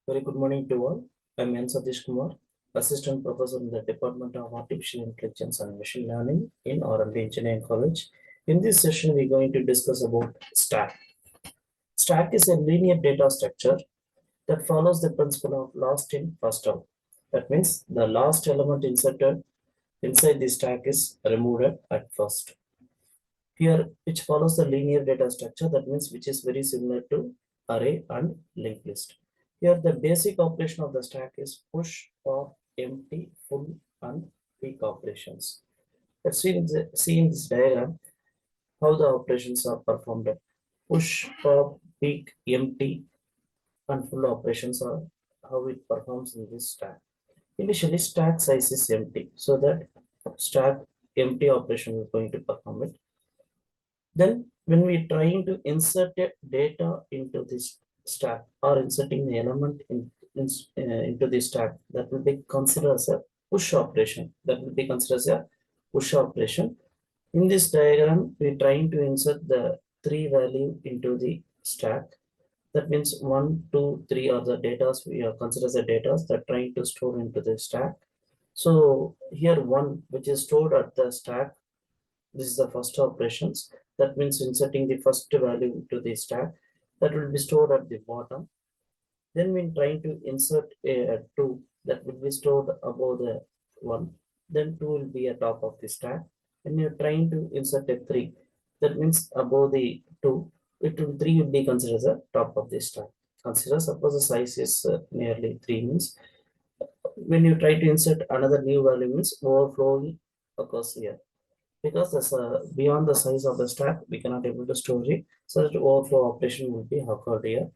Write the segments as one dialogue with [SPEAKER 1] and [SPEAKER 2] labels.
[SPEAKER 1] Very good morning to all. I'm N.SATHIsh Kumar, Assistant Professor in the Department of Artificial Intelligence and Machine Learning in R&D Engineering College. In this session, we're going to discuss about stack. Stack is a linear data structure that follows the principle of last in, first out. That means the last element inserted inside the stack is removed at first. Here, which follows the linear data structure, that means which is very similar to array and linked list. Here, the basic operation of the stack is push, pop, empty, full, and peak operations. Let's see in this diagram how the operations are performed. Push, pop, peak, empty, and full operations are how it performs in this stack. Initially, stack size is empty, so that stack empty operation is going to perform it. Then when we trying to insert a data into this stack or inserting the element into the stack, that will be considered as a push operation. That will be considered as a push operation. In this diagram, we trying to insert the three value into the stack. That means 1, 2, 3 are the data we are considered as the data that trying to store into the stack. So here 1, which is stored at the stack, this is the first operations. That means inserting the first value into the stack that will be stored at the bottom. Then when trying to insert a 2, that will be stored above the 1. Then 2 will be at top of the stack. When you're trying to insert a 3, that means above the 2, 3 will be considered as the top of the stack. Consider suppose the size is nearly 3 means when you try to insert another new value means overflowing occurs here. Because that's beyond the size of the stack, we cannot able to store it, so that overflow operation will be occurred here.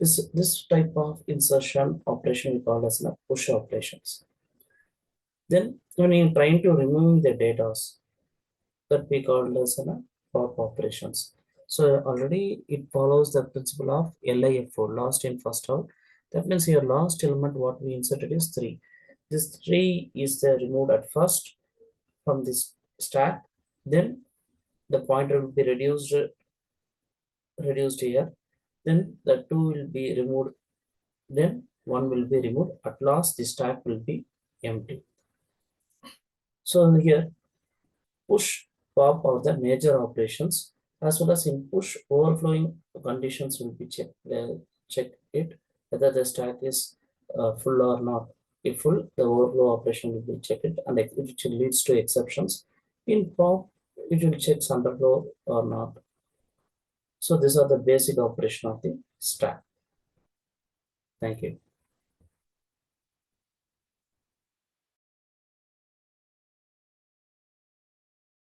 [SPEAKER 1] This type of insertion operation we call as a push operations. Then when you're trying to remove the data, that we call as a pop operations. So already it follows the principle of LIFO, last in first out. That means your last element what we inserted is 3. This 3 is the removed at first from this stack. Then the pointer will be reduced here. Then the 2 will be removed. Then 1 will be removed. At last, the stack will be empty. So here, push, pop are the major operations, as well as in push, overflowing conditions will be checked. Check it whether the stack is full or not. If full, the overflow operation will be checked, and if it leads to exceptions. In pop, it will check underflow or not. So these are the basic operation of the stack. Thank you.